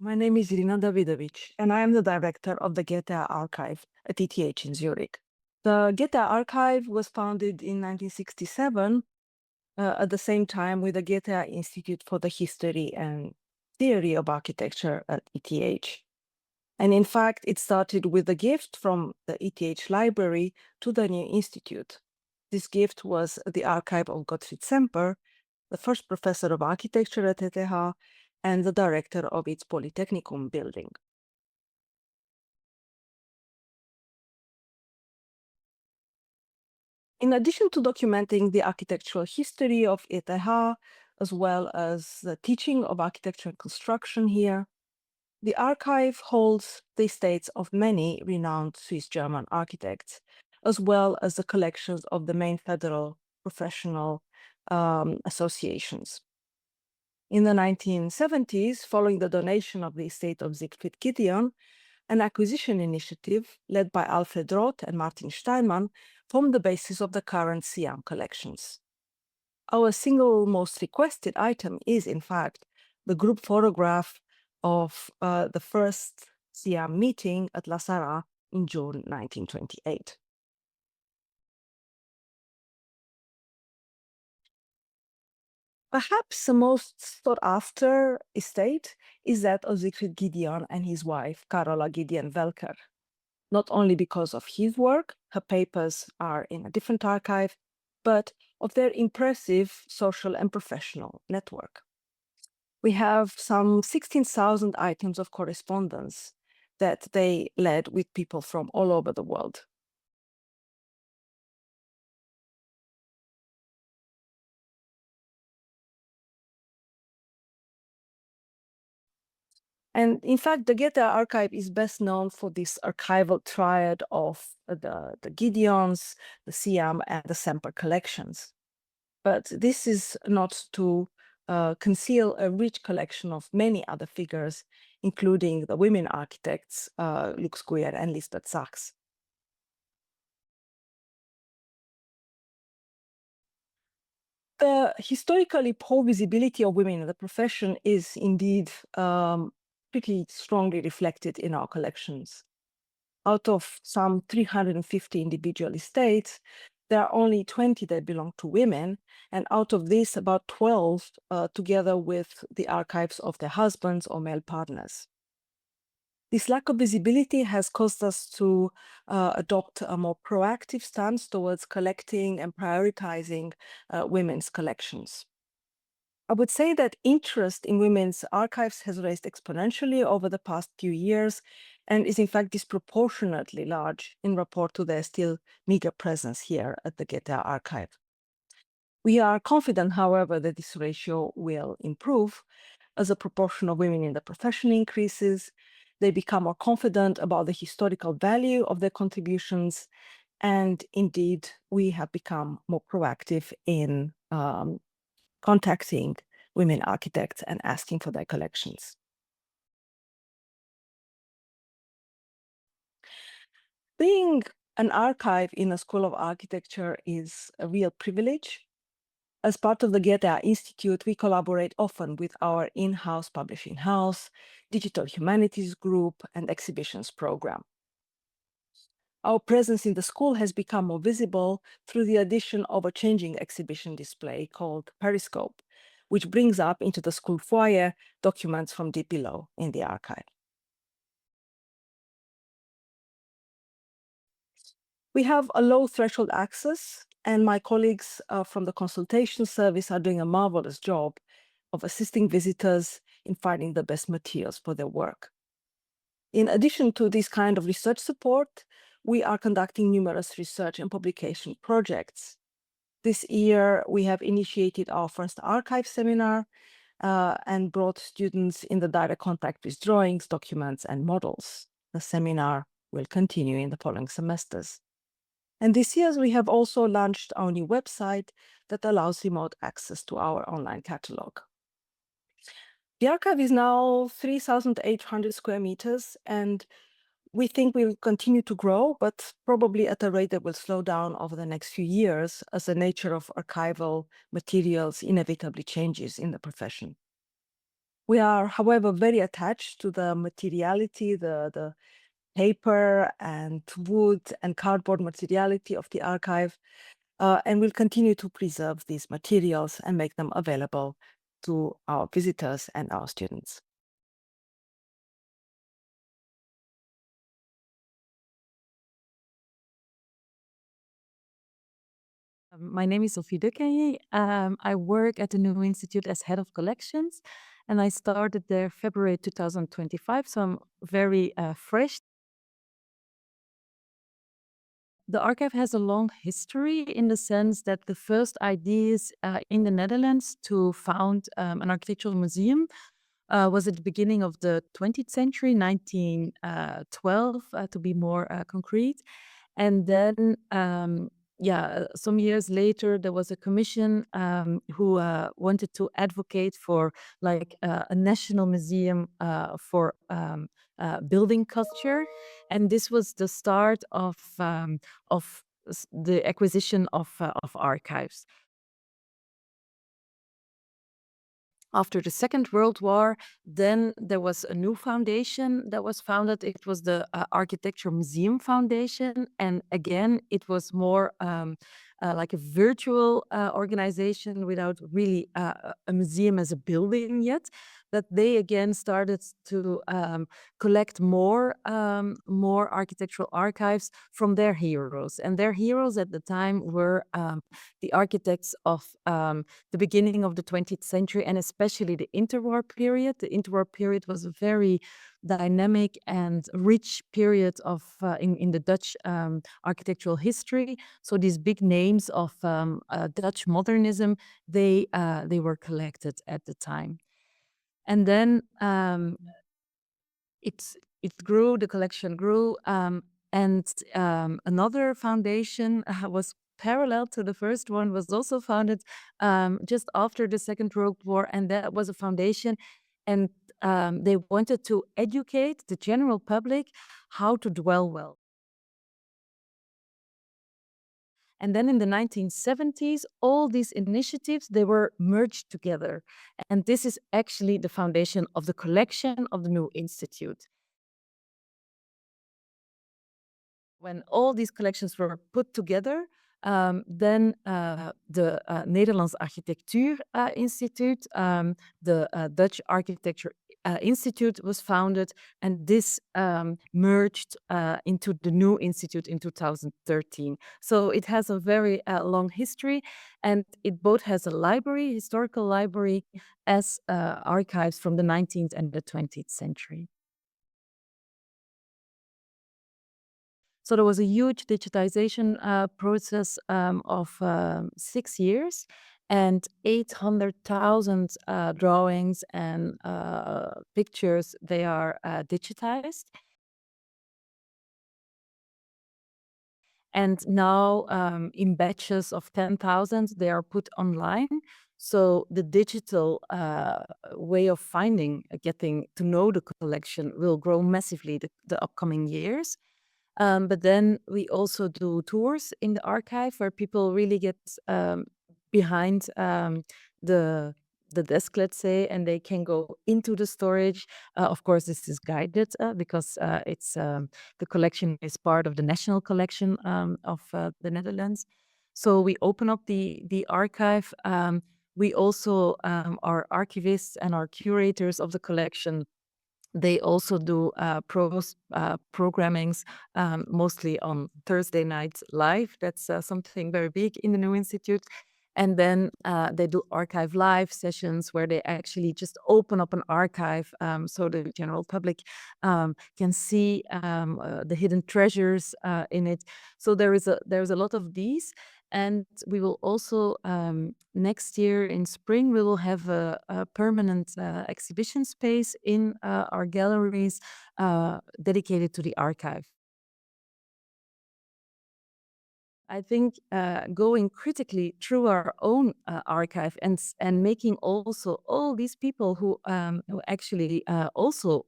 My name is Irina Davidovici, and I am the director of the Goethe Archive at ETH in Zurich. The Goethe Archive was founded in 1967 at the same time with the Goethe Institute for the History and Theory of Architecture at ETH. And in fact, it started with a gift from the ETH library to the new institute. This gift was the archive of Gottfried Semper, the first professor of architecture at ETH and the director of its Polytechnicum building. In addition to documenting the architectural history of ETH, as well as the teaching of architecture and construction here, the archive holds the estates of many renowned Swiss-German architects, as well as the collections of the main federal professional associations. In the 1970s, following the donation of the estate of Siegfried Gideon, an acquisition initiative led by Alfred Roth and Martin Steinmann formed the basis of the current Siam collections. Our single most requested item is, in fact, the group photograph of the first Siam meeting at La Sarraz in June 1928. Perhaps the most sought after estate is that of Siegfried Gideon and his wife, Carola Gideon Welker. Not only because of his work, her papers are in a different archive, but of their impressive social and professional network. We have some 16,000 items of correspondence that they led with people from all over the world. And in fact, the Goethe archive is best known for this archival triad of the Gideons, the Siam, and the Semper collections. But this is not to conceal a rich collection of many other figures, including the women architects, Lux Guyer and Lisbeth Sachs. The historically poor visibility of women in the profession is indeed pretty strongly reflected in our collections. Out of some 350 individual estates, there are only 20 that belong to women, and out of this, about 12 together with the archives of their husbands or male partners. This lack of visibility has caused us to adopt a more proactive stance towards collecting and prioritizing women's collections. I would say that interest in women's archives has raised exponentially over the past few years and is in fact disproportionately large in rapport to their still meager presence here at the Goethe Archive. We are confident, however, that this ratio will improve as the proportion of women in the profession increases. They become more confident about the historical value of their contributions, and indeed, we have become more proactive in contacting women architects and asking for their collections. Being an archive in a school of architecture is a real privilege. As part of the Goethe Institute, we collaborate often with our in-house publishing house, digital humanities group, and exhibitions program. Our presence in the school has become more visible through the addition of a changing exhibition display called Periscope, which brings up into the school foyer documents from deep below in the archive. We have a low threshold access, and my colleagues from the consultation service are doing a marvelous job of assisting visitors in finding the best materials for their work. In addition to this kind of research support, we are conducting numerous research and publication projects. This year, we have initiated our first archive seminar and brought students in the direct contact with drawings, documents, and models. The seminar will continue in the following semesters. And this year, we have also launched our new website that allows remote access to our online catalog. The archive is now 3,800 square meters, and we think we'll continue to grow, but probably at a rate that will slow down over the next few years as the nature of archival materials inevitably changes in the profession. We are, however, very attached to the materiality, the paper and wood and cardboard materiality of the archive, and we'll continue to preserve these materials and make them available to our visitors and our students. My name is Sofie De Caigny. I work at the New Institute as head of collections, and I started there February 2025, so I'm very fresh. The archive has a long history in the sense that the first ideas in the Netherlands to found an architectural museum was at the beginning of the 20th century, 1912, to be more concrete. And then, some years later, there was a commission who wanted to advocate for like a national museum for building culture, and this was the start of the acquisition of archives. After the Second World War, then there was a new foundation that was founded. It was the Architecture Museum Foundation. And again, it was more like a virtual organization without really a museum as a building yet. But they again started to collect more architectural archives from their heroes. And their heroes at the time were the architects of the beginning of the 20th century, and especially the interwar period. The interwar period was a very dynamic and rich period of in the Dutch architectural history. So these big names of Dutch modernism, they were collected at the time. And then it grew, the collection grew, and another foundation was parallel to the first one, was also founded just after the Second World War, and that was a foundation, and they wanted to educate the general public how to dwell well. And then in the 1970s, all these initiatives, they were merged together. And this is actually the foundation of the collection of the New Institute. When all these collections were put together, then the Nederlands Architectuur Instituut, the Dutch Architecture Institute was founded, and this merged into the new institute in 2013. So it has a very long history, and it both has a library, historical library, as archives from the 19th and the 20th century. So there was a huge digitization process of 6 years, and 800,000 drawings and pictures, they are digitized. And now in batches of 10,000, they are put online. So the digital way of finding, getting to know the collection will grow massively the upcoming years. But then we also do tours in the archive where people really get behind the desk, let's say, and they can go into the storage. Of course, this is guided because it's the collection is part of the national collection of the Netherlands. So we open up the archive. We also our archivists and our curators of the collection, they also do programmings, mostly on Thursday nights live. That's something very big in the New Institute. And then they do archive live sessions where they actually just open up an archive so the general public can see the hidden treasures in it. So there's a lot of these. And we will also, next year in spring, we will have a permanent exhibition space in our galleries dedicated to the archive. I think going critically through our own archive and making also all these people who actually also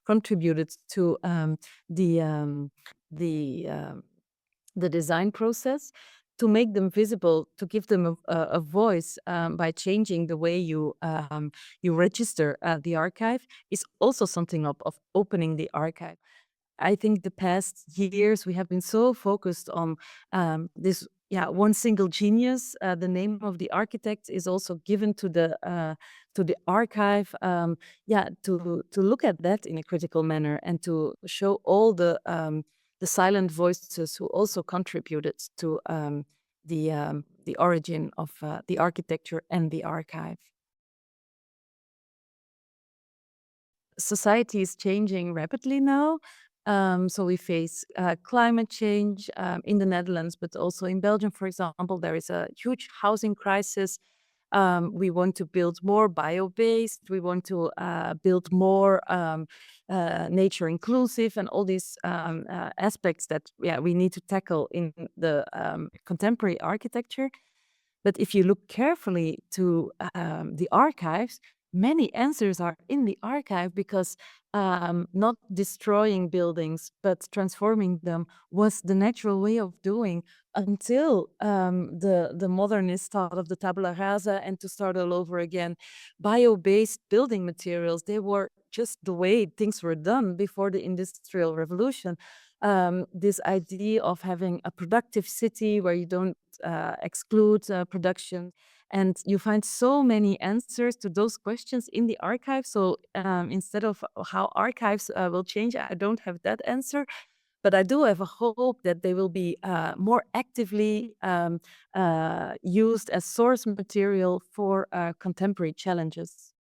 contributed to the the design process, to make them visible, to give them a voice by changing the way you register the archive is also something of opening the archive. I think the past years we have been so focused on this, one single genius. The name of the architect is also given to the archive. To look at that in a critical manner and to show all the silent voices who also contributed to the origin of the architecture and the archive. Society is changing rapidly now. So we face climate change in the Netherlands, but also in Belgium, for example, there is a huge housing crisis. We want to build more bio-based. We want to build more nature inclusive, and all these aspects that we need to tackle in the contemporary architecture. But if you look carefully to the archives, many answers are in the archive because not destroying buildings but transforming them was the natural way of doing until the modernists thought of the tabula rasa and to start all over again. Bio-based building materials, they were just the way things were done before the Industrial Revolution. This idea of having a productive city where you don't exclude production. And you find so many answers to those questions in the archive. So instead of how archives will change, I don't have that answer. But I do have a hope that they will be more actively used as source material for contemporary challenges.